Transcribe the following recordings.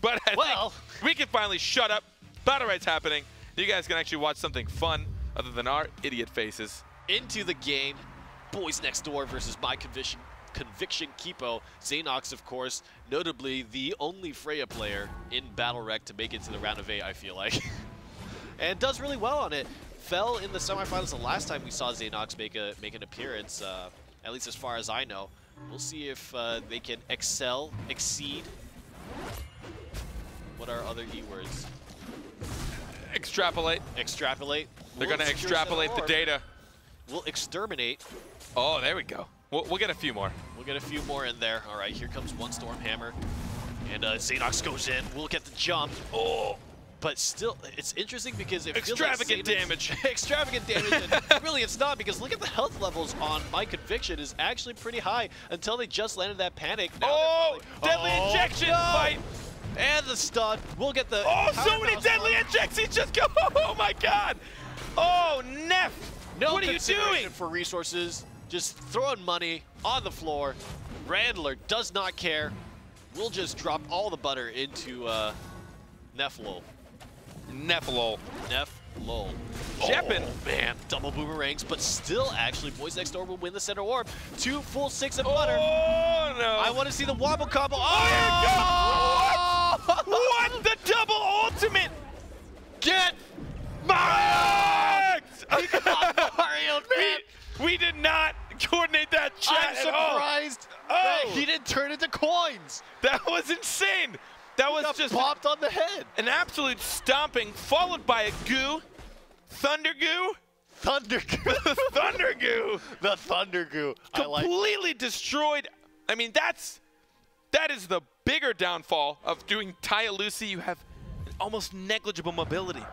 But I think we can finally shut up. BattleRekt's happening. You guys can actually watch something fun other than our idiot faces. Into the game, Boys Next Door versus MyConviction Keepo. Xanox, of course, notably the only Freya player in BattleRekt to make it to the round of 8, I feel like. And does really well on it. Fell in the semifinals the last time we saw Xanox make an appearance, at least as far as I know. We'll see if they can excel, exceed. What are other E words? Extrapolate. Extrapolate. They're going to extrapolate the data. We'll exterminate. Oh, there we go. We'll get a few more. We'll get a few more in there. All right, here comes one Storm Hammer. And Xanox goes in. We'll get the jump. Oh, but still, it's interesting because it feels like extravagant damage. Extravagant damage. And really, it's not, because look at the health levels on MyConviction is actually pretty high until they just landed that panic. Now deadly injection fight. And the stun. We'll get the. Oh, so many deadly injections just go. Oh my God. Oh, Neff. No, what are you doing? For resources, just throwing money on the floor. Randler does not care. We'll just drop all the butter into Neflol. Neflol. Neflol. Jeppin. Oh, man, double boomerangs, but still, actually, Boys Next Door will win the center orb. 2 full 6 of butter. Oh, no. I want to see the wobble combo. Oh, what? What? The double ultimate. Get BattleRekt! Mario, man. We did not coordinate that chat I'm surprised that he didn't turn into coins. That was insane. That was just popped on the head. An absolute stomping, followed by a goo. Thunder goo? Thunder goo. Thunder goo. The thunder goo. Completely destroyed. I mean, that is the bigger downfall of doing Taya Lucy. You have almost negligible mobility.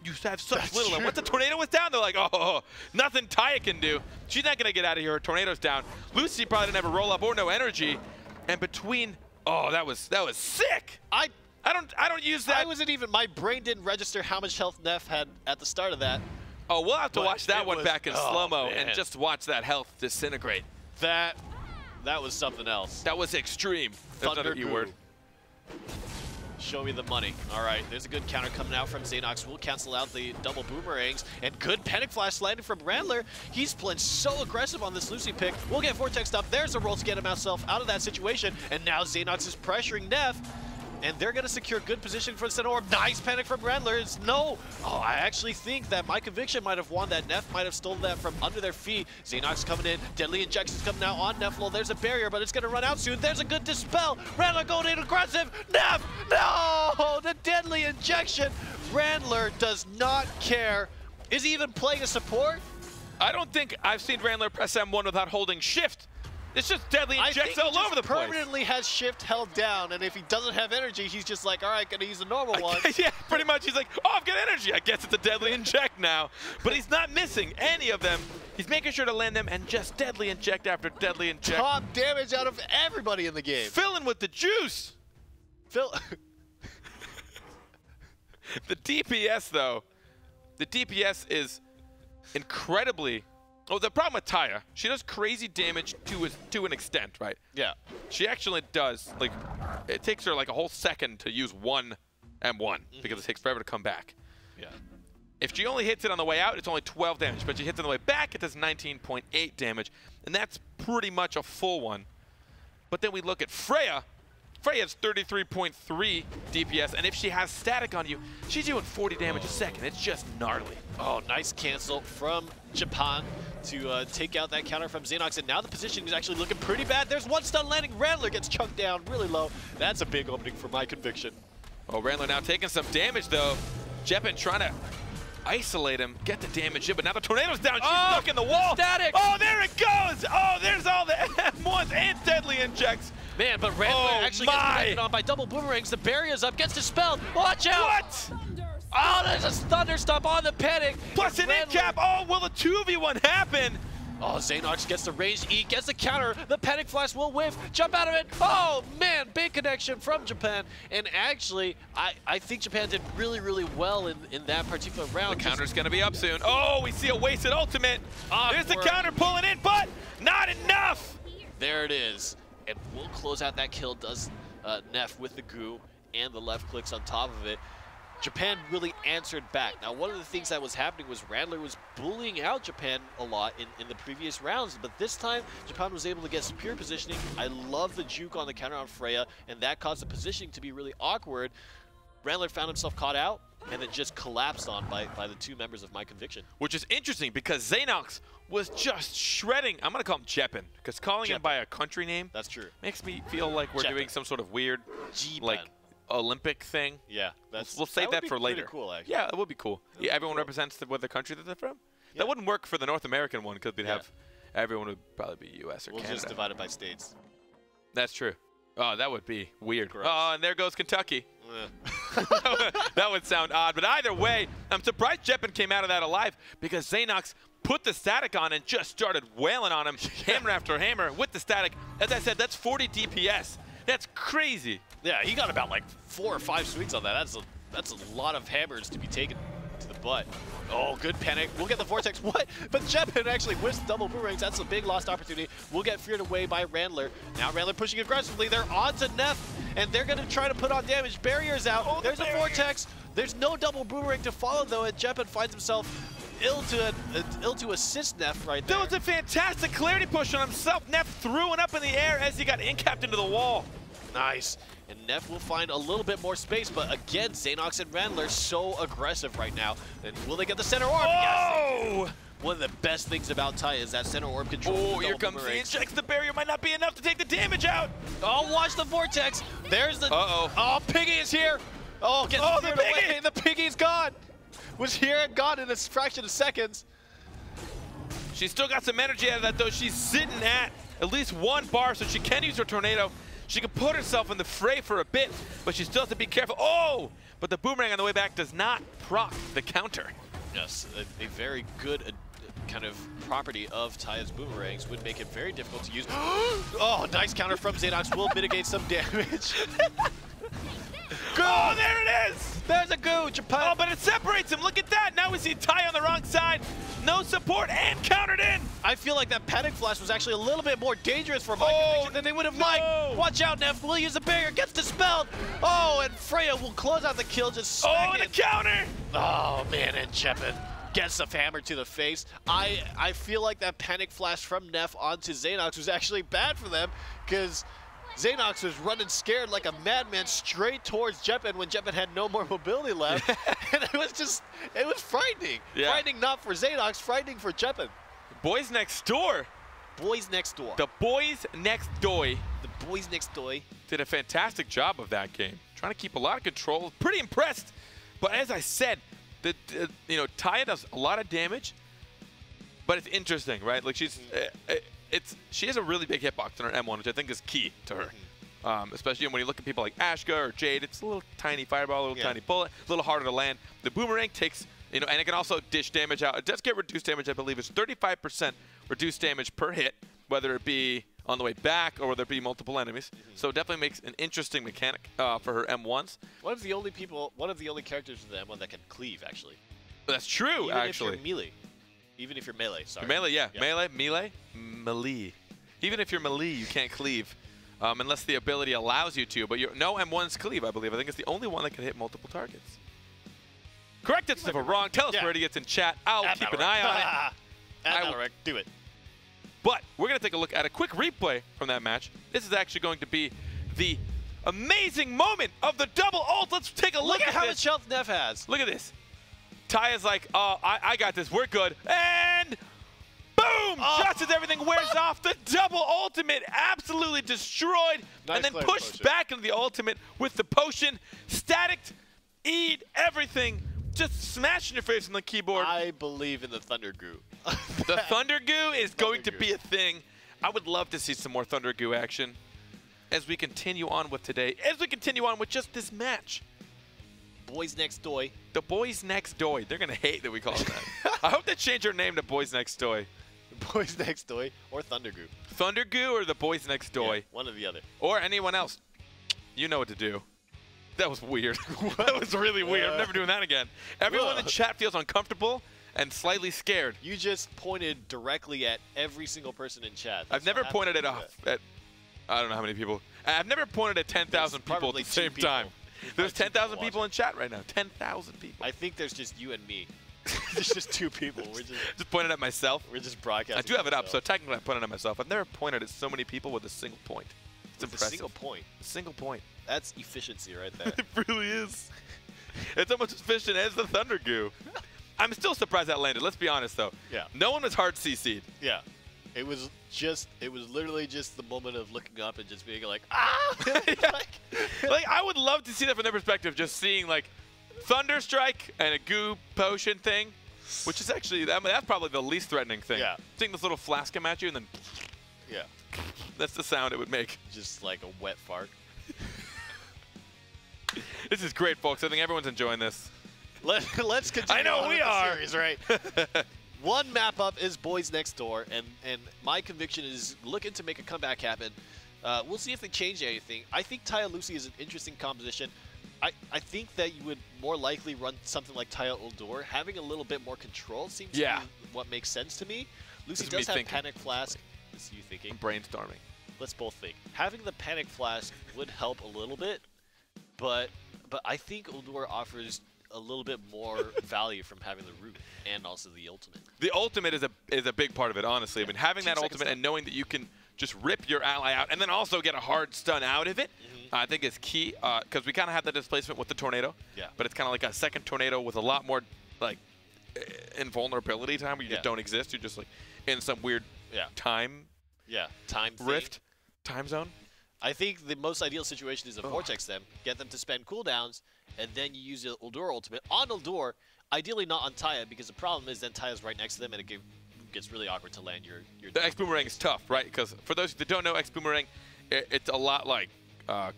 You have such little. And once the tornado was down, they're like, oh, nothing Taya can do. She's not going to get out of here. Her tornado's down. Lucy probably didn't have a roll-up or no energy. And between, oh, that was sick. I don't use that. I wasn't even, my brain didn't register how much health Neff had at the start of that. Oh, we'll have to watch that one back in slow-mo and just watch that health disintegrate. That was something else. That was extreme. That's another E-word. Show me the money. All right, there's a good counter coming out from Xanox. We'll cancel out the double boomerangs. And good panic flash landing from Randler. He's playing so aggressive on this Lucy pick. We'll get Vortex up. There's a roll to get himself out of that situation. And now Xanox is pressuring Neff. And they're going to secure good position for the center orb. Nice panic from Randler. It's no. Oh, I actually think that MyConviction might have won that. Neff might have stolen that from under their feet. Xanox coming in. Deadly injections coming out on Neflol. There's a barrier, but it's going to run out soon. There's a good dispel. Randler going in aggressive. Neff, no! The deadly injection. Randler does not care. Is he even playing a support? I don't think I've seen Randler press M1 without holding shift. It's just deadly injects all over the place. Permanently has shift held down, and if he doesn't have energy, he's just like, all right, gonna use the normal one. Yeah, pretty much. He's like, oh, I've got energy. I guess it's a deadly inject now. But he's not missing any of them. He's making sure to land them and just deadly inject after deadly inject. Top damage out of everybody in the game. Filling with the juice. The DPS, though, the DPS is incredibly. Oh, the problem with Taya, she does crazy damage to an extent, right? Yeah. She actually does, like, it takes her like a whole second to use one M1 because it takes forever to come back. Yeah. If she only hits it on the way out, it's only 12 damage, but she hits it on the way back, it does 19.8 damage, and that's pretty much a full one. But then we look at Freya. Freya has 33.3 DPS, and if she has static on you, she's doing 40 damage a second. It's just gnarly. Oh, nice cancel from Japan to take out that counter from Xanox, and now the position is actually looking pretty bad. There's one stun landing. Randler gets chunked down really low. That's a big opening for MyConviction. Oh, Randler now taking some damage, though. Jeppin trying to isolate him, get the damage in, but now the tornado's down. She's stuck in the wall. Static. Oh, there it goes. Oh, there's all the M1s and deadly injects. Man, but Randler actually gets connected on by double boomerangs. The barrier's up, gets dispelled. Watch out! What? Oh, there's a thunder stomp on the panic. Plus an in cap. Oh, will a 2v1 happen? Oh, Xanox gets the ranged E, gets the counter. The panic flash will whiff. Jump out of it. Oh, man, big connection from Japan. And actually, I think Japan did really, really well in that particular round. The counter's going to be up soon. Oh, we see a wasted ultimate. There's the counter pulling in, but not enough. There it is. And we'll close out that kill, does Neff with the goo. and the left clicks on top of it. Japan really answered back. Now, one of the things that was happening was Randler was bullying out Japan a lot in the previous rounds, but this time, Japan was able to get superior positioning. I love the juke on the counter on Freya, and that caused the positioning to be really awkward. Randler found himself caught out, and then just collapsed on by the two members of MyConviction. Which is interesting, because Xenox was just shredding. I'm going to call him Jeppin, because calling him by a country name That's true. makes me feel like we're doing some sort of weird, like, Olympic thing. Yeah, we'll save that for later. Cool, actually. Yeah, it would be cool. Yeah, everyone represents what the country that they're from. Yeah. That wouldn't work for the North American one because we'd have everyone would probably be U.S. or Canada. We'll just divide it by states. That's true. Oh, that would be weird. Gross. Oh, and there goes Kentucky. That would sound odd, but either way, I'm surprised Jeppin came out of that alive because Xenox put the static on and just started wailing on him, hammer after hammer with the static. As I said, that's 40 DPS. That's crazy. Yeah, he got about like 4 or 5 swings on that. That's a lot of hammers to be taken to the butt. Oh, good panic. We'll get the Vortex. What? But Jeppin actually whiffs double boomerangs. That's a big lost opportunity. We'll get feared away by Randler. Now Randler pushing aggressively. They're on to Neff, and they're going to try to put on damage. Barrier's out. Oh, there's a Vortex. There's no double boomerang to follow, though, and Jeppin finds himself ill to assist Neff right there. That was a fantastic clarity push on himself. Neff threw it up in the air as he got incapped into the wall. Nice. And Neff will find a little bit more space, but again, Xenox and Randler so aggressive right now. And will they get the center orb? Oh! Yes. One of the best things about Tai is that center orb control. Oh, here comes the injects. The barrier might not be enough to take the damage out. Oh, watch the Vortex. There's the... Uh-oh. Oh, Piggy is here. Oh, get the Piggy away. The Piggy's gone. Was here and gone in a fraction of seconds. She's still got some energy out of that, though. She's sitting at least 1 bar, so she can use her tornado. She can put herself in the fray for a bit, but she still has to be careful. Oh! But the boomerang on the way back does not proc the counter. Yes, a very good kind of property of Tai's boomerangs would make it very difficult to use. Oh, nice counter from Xenox. Will mitigate some damage. Oh, there it is! There's a goo, Japan. Oh, but it separates him. Look at that. Now we see Tai on the wrong side. No support and countered in. I feel like that panic flash was actually a little bit more dangerous for MyConviction than they would have liked. Watch out, Neff. Will use the barrier. Gets dispelled. Oh, and Freya will close out the kill. Just smack and a counter. Oh, man, and Jeppin gets the hammer to the face. I feel like that panic flash from Neff onto Xenox was actually bad for them because Xenox was running scared like a madman straight towards Jeppin when Jeppin had no more mobility left. And it was frightening. Yeah. Frightening not for Xenox, frightening for Jeppin. Boys next door. Boys next door. The boys next door. The boys next door did a fantastic job of that game. Trying to keep a lot of control. Pretty impressed. But as I said, Tai does a lot of damage, but it's interesting, right? Like she has a really big hitbox on her M1, which I think is key to her. Especially when you look at people like Ashka or Jade, it's a little tiny fireball, a little tiny bullet, a little harder to land. The boomerang takes, and it can also dish damage out. It does get reduced damage, I believe. It's 35% reduced damage per hit, whether it be on the way back or whether it be multiple enemies. So it definitely makes an interesting mechanic for her M1s. One of the only characters in the M1 that can cleave, actually. That's true, Even actually. if you're melee. Even if you're melee, sorry. Melee, yeah. Melee. Even if you're melee, you can't cleave. Unless the ability allows you to, but no M1's cleave, I believe. I think it's the only one that can hit multiple targets. Correct us if we're wrong. Tell us where it gets in chat. I'll keep an eye on it. BattleRekt, do it. But we're going to take a look at a quick replay from that match. This is actually going to be the amazing moment of the double ult. Let's take a look at how much health Neff has. Look at this. Tai is like, oh, I got this. We're good. And boom! Just as everything wears off, the double ultimate absolutely destroyed. Nice, and then pushed back into the ultimate with the potion. Static, eat everything. Just smash in your face on the keyboard. I believe in the Thunder Goo. The Thunder Goo is going to be a thing. I would love to see some more Thunder Goo action as we continue on with today, as we continue on with just this match. Boys next door. The Boys Next Door. They're going to hate that we call it that. I hope they change their name to Boys Next Door. Boys Next Door or Thunder Goo. Thunder Goo or the Boys Next Door? Yeah, one or the other. Or anyone else. You know what to do. That was weird. That was really weird. I'm never doing that again. Everyone in chat feels uncomfortable and slightly scared. You just pointed directly at every single person in chat. I've never pointed at I don't know how many people. I've never pointed at 10,000 people at the same time. There's 10,000 people in chat right now. 10,000 people. I think there's just you and me. There's just 2 people. We're just pointing at myself. We're just broadcasting. I do have it up, so technically I'm pointing at myself. I've never pointed at so many people with a single point. It's impressive. A single point. A single point. That's efficiency right there. It really is. It's almost as efficient as the Thunder Goo. I'm still surprised that landed. Let's be honest, though. Yeah. No one was hard CC'd. Yeah. It was literally just the moment of looking up and just being like, ah! like, I would love to see that from their perspective, just seeing, like, Thunder Strike and a goo potion thing, which is actually, that's probably the least threatening thing. Yeah. Seeing this little flask come at you and then, yeah, that's the sound it would make. Just like a wet fart. This is great, folks. I think everyone's enjoying this. Let's continue. I know we are. Series, right? One map up is Boys Next Door, and MyConviction is looking to make a comeback happen. We'll see if they change anything. I think Taya Lucy is an interesting composition. I think that you would more likely run something like Taya Uldur. Having a little bit more control seems to be what makes sense to me. Lucy does have Panic Flask. This is you thinking. I'm brainstorming. Let's both think. Having the Panic Flask would help a little bit, but I think Uldur offers a little bit more value from having the root and also the ultimate. The ultimate is a big part of it, honestly. Yeah. I mean, having that ultimate and knowing that you can just rip your ally out and then also get a hard stun out of it, I think is key, because we kind of have the displacement with the tornado. Yeah. But it's kind of like a second tornado with a lot more like invulnerability time where you just don't exist. You're just like in some weird time rift, time zone. I think the most ideal situation is to vortex them, get them to spend cooldowns, and then you use the Uldur ultimate on Uldur, ideally not on Taya, because the problem is then Taya's right next to them and it gets really awkward to land your The X Boomerang is tough, right? Because for those that don't know, X Boomerang, it's a lot like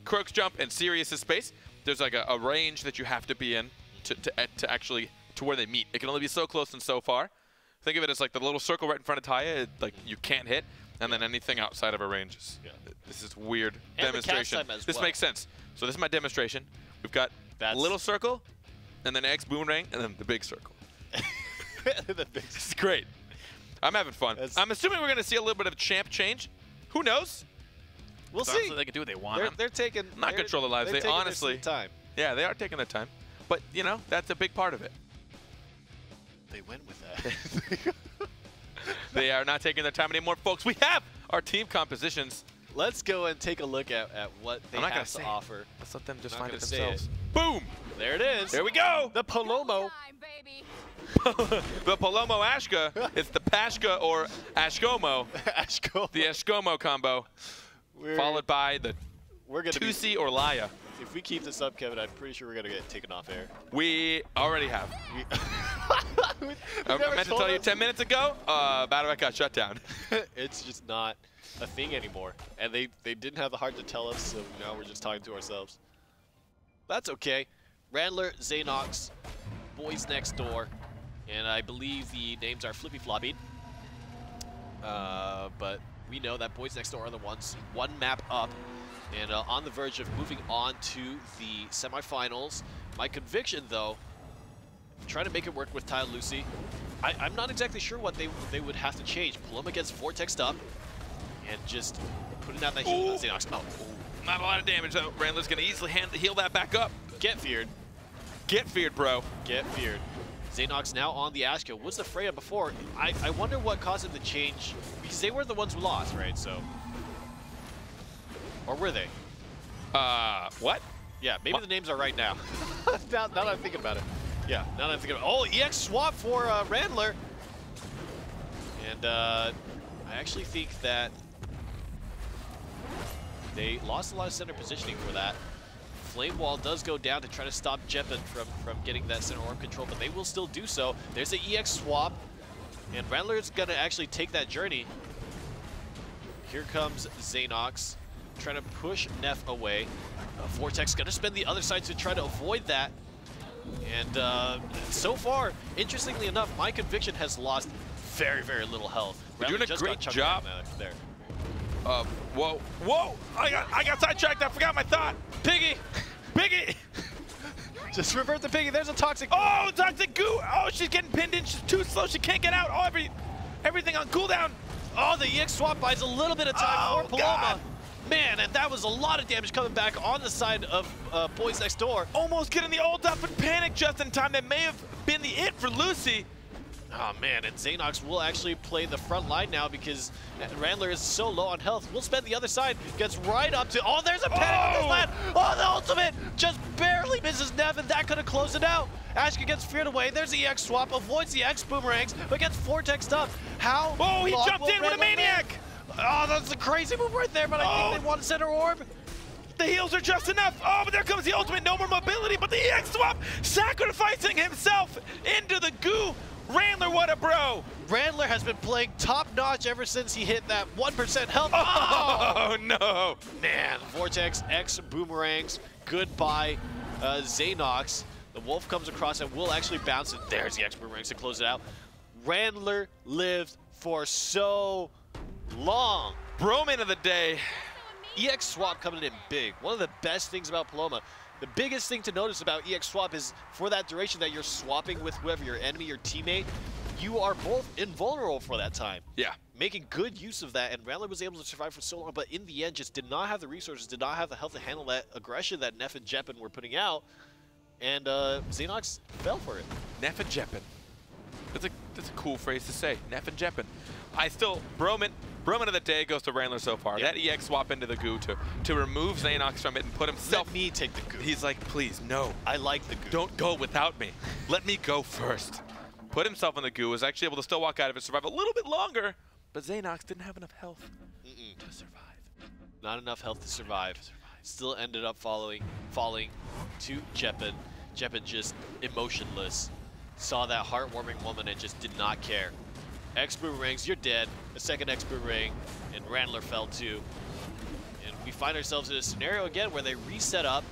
Croak's Jump and Sirius's space. There's like a range that you have to be in to actually to where they meet. It can only be so close and so far. Think of it as like the little circle right in front of Taya, like you can't hit, and then anything outside of a range is this is weird and demonstration. This makes sense. So this is my demonstration. We've got a little circle, and then X Boomerang, and then the big circle. This is great. I'm having fun. I'm assuming we're going to see a little bit of champ change. Who knows? We'll see. They can do what they want. They're taking. I'm not control their lives. They honestly. Time. Yeah, they are taking their time. But you know, that's a big part of it. They went with that. They are not taking their time anymore, folks. We have our team compositions. Let's go and take a look at what they have to offer. Let's let them just find it themselves. Boom! There it is. There we go. The Palomo. The Palomo Ashka. It's the Pashka or Ashkomo. Ashkomo. The Ashkomo combo. Followed by the Tusi or Laya. If we keep this up, Kevin, I'm pretty sure we're going to get taken off air. We already have. I meant to tell you 10 minutes ago, BattleRekt got shut down. It's just not a thing anymore. And they didn't have the heart to tell us, so now we're just talking to ourselves. That's okay. Randler, Xanox, Boys Next Door, and I believe the names are Flippy Floppy. But we know that Boys Next Door are the ones one map up and on the verge of moving on to the semifinals. MyConviction, though, trying to make it work with Taya Lucy. I'm not exactly sure what they would have to change. Paloma gets vortexed up and just putting out that heal on Xanox. Not a lot of damage, though. Randler's going to easily heal that back up. Get feared. Get feared, bro. Get feared. Xanox now on the Ashka. Was the Freya before? I wonder what caused him to change, because they were the ones who lost, right? So, or were they? What? Yeah, maybe the names are right now. now that I'm thinking about it. Yeah, now that I'm thinking about it. Oh, EX swap for Randler. And I actually think that they lost a lot of center positioning for that. Flame Wall does go down to try to stop Jeppin from getting that center orb control, but they will still do so. There's an EX swap, and Randler's going to actually take that journey. Here comes Xanox, trying to push Neff away. Vortex going to spin the other side to try to avoid that. And so far, interestingly enough, MyConviction has lost very, very little health. They're doing a great job there. Whoa, whoa! I got sidetracked. I forgot my thought. Piggy, Piggy. Just revert the Piggy. There's a toxic. Oh, toxic goo! Oh, she's getting pinned in. She's too slow. She can't get out. Oh, everything on cooldown. Oh, the EX swap buys a little bit of time for Paloma. God. Man, and that was a lot of damage coming back on the side of Boys Next Door. Almost getting the ult up and panic just in time. That may have been the it for Lucy. Oh man, and Xanox will actually play the front line now because Randler is so low on health. We'll spend the other side, gets right up to, oh, there's a panic on this land. Oh, the ultimate just barely misses Nev, and that could have closed it out. Ashka gets feared away. There's the EX swap, avoids the X boomerangs, but gets vortexed up. How? Oh, he jumped in with a maniac. Oh, that's a crazy move right there, but I think they want to center orb. The heals are just enough. Oh, but there comes the ultimate. No more mobility, but the EX swap sacrificing himself into the goo. Randler, what a bro! Randler has been playing top-notch ever since he hit that 1% health. Oh, no! Man, Vortex, X boomerangs, goodbye, Xanox. The Wolf comes across and will actually bounce, and there's the X boomerangs to close it out. Randler lived for so long. Broman of the day. EX swap coming in big. One of the best things about Paloma. The biggest thing to notice about EX swap is for that duration that you're swapping with whoever your enemy or teammate, you are both invulnerable for that time. Yeah. Making good use of that, and Randler was able to survive for so long, but in the end just did not have the resources, did not have the health to handle that aggression that Neff and Jeppin were putting out, and Xanox fell for it. Neff and Jeppin. That's a cool phrase to say. Neff and Jeppin. Broman of the day goes to Randler so far. Yeah. That EX swap into the goo to remove Xanox from it and put himself. Let me take the goo. He's like, please, no. I like the goo. Don't go without me. Let me go first. Put himself in the goo, was actually able to still walk out of it, survive a little bit longer, but Xanox didn't have enough health to survive. Not enough health to survive. Still ended up falling to Jeppin. Jeppin just emotionless. Saw that heartwarming woman and just did not care. X boomerangs, you're dead. A second X boomerang, and Randler fell too. And we find ourselves in a scenario again where they reset up,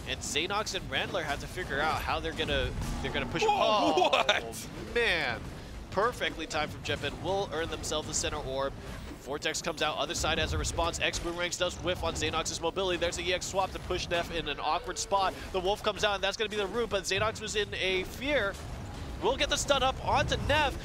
and Xanox and Randler have to figure out how they're gonna push. Whoa, what? Man, perfectly timed from Jeppin. Will earn themselves the center orb. Vortex comes out, other side as a response. X boomerangs does whiff on Xanox's mobility. There's the EX swap to push Neff in an awkward spot. The Wolf comes out, and that's gonna be the root, but Xanox was in a fear. Will get the stun up onto Nev,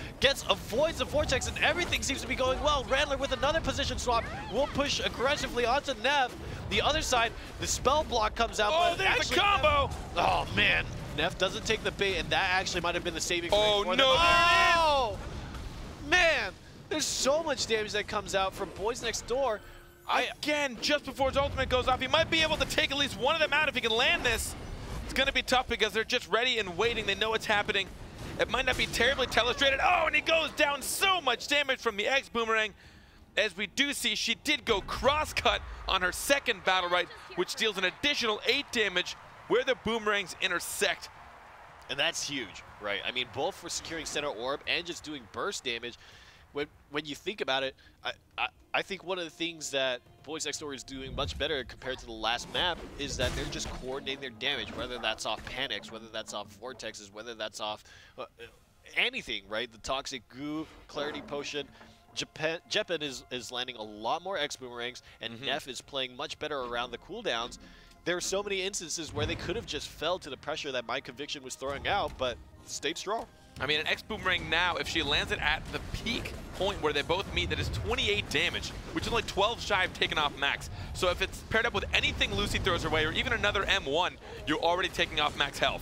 avoids the Vortex, and everything seems to be going well. Randler with another position swap will push aggressively onto Nev. The other side, the spell block comes out. Oh, there's the combo! Oh, man. Nev doesn't take the bait, and that actually might have been the saving grace for them. Oh, man. There's so much damage that comes out from Boys Next Door. Again, just before his ultimate goes off, he might be able to take at least one of them out if he can land this. It's going to be tough because they're just ready and waiting. They know what's happening. It might not be terribly telestrated. Oh, and he goes down. So much damage from the X boomerang. As we do see, she did go cross-cut on her second BattleRekt, which deals an additional 8 damage where the boomerangs intersect. And that's huge, right? I mean, both for securing center orb and just doing burst damage. When you think about it, I think one of the things that Boys Next Door is doing much better compared to the last map is that they're just coordinating their damage, whether that's off panics, whether that's off vortexes, whether that's off anything, right? The toxic goo, clarity potion. Jeppin is landing a lot more X boomerangs, and Neff is playing much better around the cooldowns. There are so many instances where they could have just fell to the pressure that MyConviction was throwing out, but stayed strong. I mean, an X boomerang now, if she lands it at the peak point where they both meet, that is 28 damage, which is only 12 shy of taking off max. So if it's paired up with anything Lucy throws her way, or even another M1, you're already taking off max health.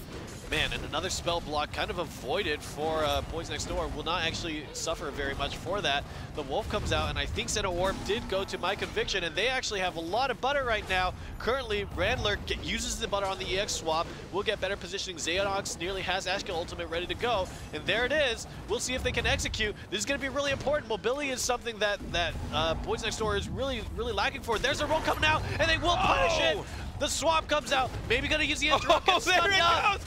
Man, and another spell block kind of avoided for Boys Next Door. Will not actually suffer very much for that. The Wolf comes out, and I think Center Orb did go to MyConviction, and they actually have a lot of butter right now. Currently, Randler uses the butter on the EX swap. We'll get better positioning. Xanox nearly has Ashka ultimate ready to go, and there it is. We'll see if they can execute. This is going to be really important. Mobility is something that Boys Next Door is really lacking for. There's a roll coming out, and they will punish it. The swap comes out. Maybe going to use the intro. Oh, there it goes.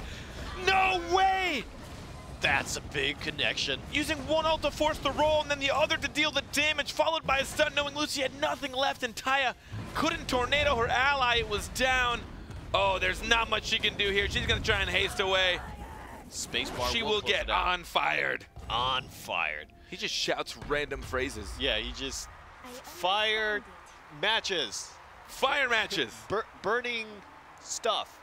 No way! That's a big connection. Using one ult to force the roll and then the other to deal the damage, followed by a stun, knowing Lucy had nothing left, and Taya couldn't tornado her ally. It was down. Oh, there's not much she can do here. She's gonna try and haste away. Spacebar. She will get on-fired. On-fired. He just shouts random phrases. Yeah, he just fired matches. Fire matches. Burning stuff.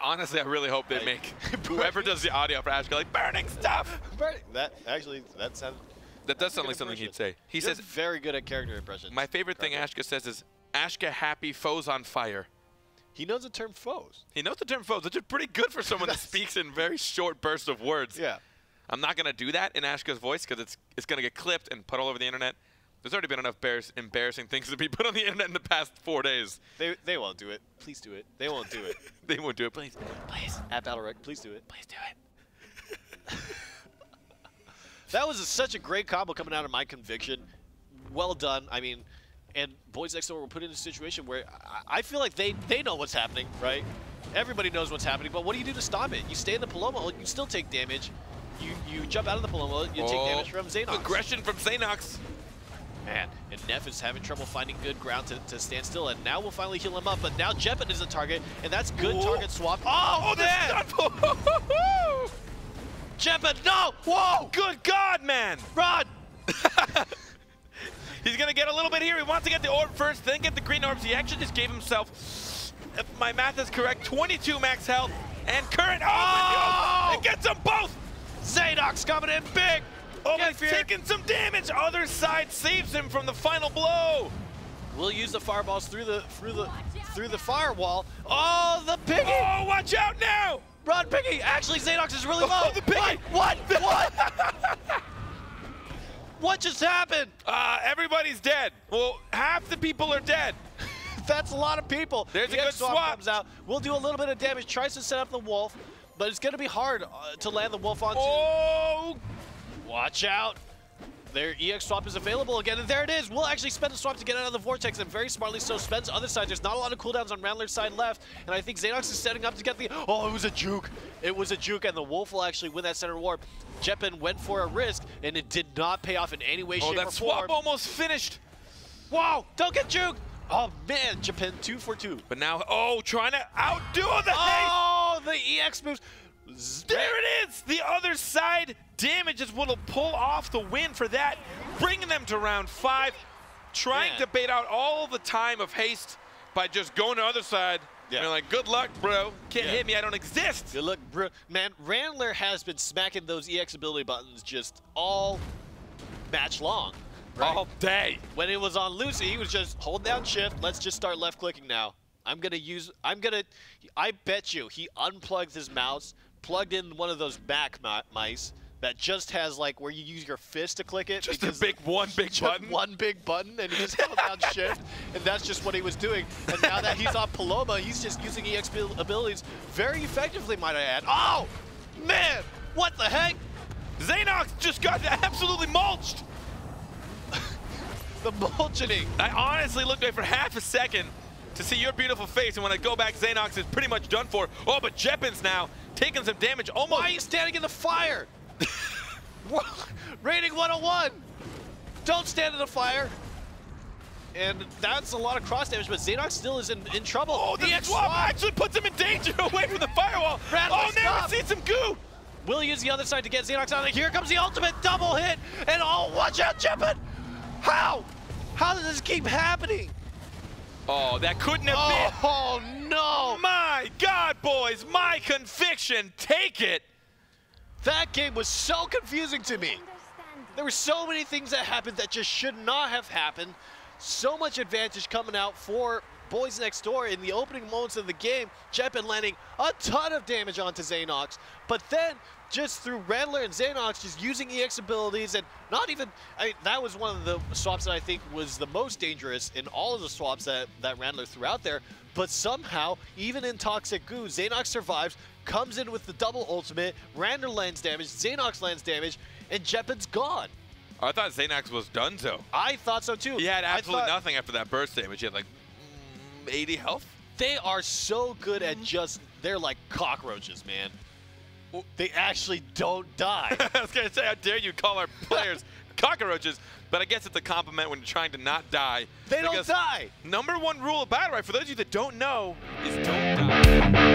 Honestly, I really hope they make whoever does the audio for Ashka like burning stuff. That does sound like something he'd say. He says very good at character impressions. My favorite thing Ashka says is Ashka happy, foes on fire. He knows the term foes. He knows the term foes, which is pretty good for someone that speaks in very short bursts of words. Yeah. I'm not going to do that in Ashka's voice because it's going to get clipped and put all over the internet. There's already been enough embarrassing things to be put on the internet in the past 4 days. They won't do it. Please do it. They won't do it. They won't do it. Please. Please. At BattleRekt, please do it. Please do it. That was such a great combo coming out of MyConviction. Well done. I mean, and Boys Next Door were put in a situation where I feel like they know what's happening, right? Everybody knows what's happening, but what do you do to stop it? You stay in the Paloma, you still take damage. You jump out of the Paloma, you take damage from Xanox. Aggression from Xanox. Man, and Neff is having trouble finding good ground to stand still, and now we'll finally heal him up, but now Jeppin is a target, and that's good target swap. Oh, man! Jeppin, no! Whoa! Good God, man! Run! He's going to get a little bit here. He wants to get the orb first, then get the green orbs. He actually just gave himself, if my math is correct, 22 max health, and current. Oh! It gets them both! Xanox coming in big! Oh, he's taking some damage. Other side saves him from the final blow. We'll use the fireballs through the firewall. Oh, the piggy! Oh, watch out now! Run, piggy! Actually, Xanox is really low. Oh, the piggy! What? What just happened? Everybody's dead. Well, half the people are dead. That's a lot of people. There's a good swap. Comes out. We'll do a little bit of damage. Tries to set up the wolf, but it's going to be hard to land the wolf onto. Oh! Watch out. Their EX swap is available again, and there it is. We'll actually spend a swap to get out of the vortex, and very smartly so spends other side. There's not a lot of cooldowns on Randler's side left, and I think Xanox is setting up to get the... Oh, it was a juke. It was a juke, and the wolf will actually win that center warp. Jeppin went for a risk, and it did not pay off in any way, shape, or form. That swap almost finished. Whoa, don't get juked. Oh, man, Jeppin 2 for 2. But now, trying to outdo the haste. Oh, the EX moves. There it is! The other side damage is what'll pull off the win for that, bringing them to round 5, trying to bait out all the time of haste by just going to the other side. Yeah. They're like, good luck, bro. Can't hit me, I don't exist. Good luck, bro. Man, Randler has been smacking those EX ability buttons just all match long. Right? All day. When it was on Lucy, he was just hold down shift, let's just start left clicking now. I bet you he unplugged his mouse, plugged in one of those back mice that just has like where you use your fist to click it. Just one big button. One big button, and he just held down shift, and that's just what he was doing. And now that he's on Paloma, he's just using EX abilities very effectively, might I add. Oh, man, what the heck? Xanox just got absolutely mulched. The mulching. I honestly looked away for half a second to see your beautiful face, and when I go back, Xanox is pretty much done for. Oh, but Jeppin's now taking some damage. Almost. Why are you standing in the fire? Rating 101. Don't stand in the fire. And that's a lot of cross damage, but Xanox still is in trouble. Oh, the swap actually puts him in danger away from the firewall. Oh, now we see some goo. We'll use the other side to get Xanox out. Here comes the ultimate double hit. And oh, watch out, Jeppin. How? How does this keep happening? Oh, that couldn't have been. Oh, no. My God, boys. MyConviction. Take it. That game was so confusing to me. There were so many things that happened that just should not have happened. So much advantage coming out for Boys Next Door in the opening moments of the game. Jeppin landing a ton of damage onto Xanox. But then, just through Randler and Xanox just using EX abilities and not even, that was one of the swaps that I think was the most dangerous in all of the swaps that Randler threw out there. But somehow, even in Toxic Goo, Xanox survives, comes in with the double ultimate, Randler lands damage, Xanox lands damage, and Jeppin's gone. I thought Xanox was done so. I thought so too. He had absolutely nothing after that burst damage. He had like 80 health. They are so good at they're like cockroaches, man. They actually don't die. I was going to say, how dare you call our players cockroaches, but I guess it's a compliment when you're trying to not die. They don't die. #1 rule of BattleRekt, for those of you that don't know, is don't die.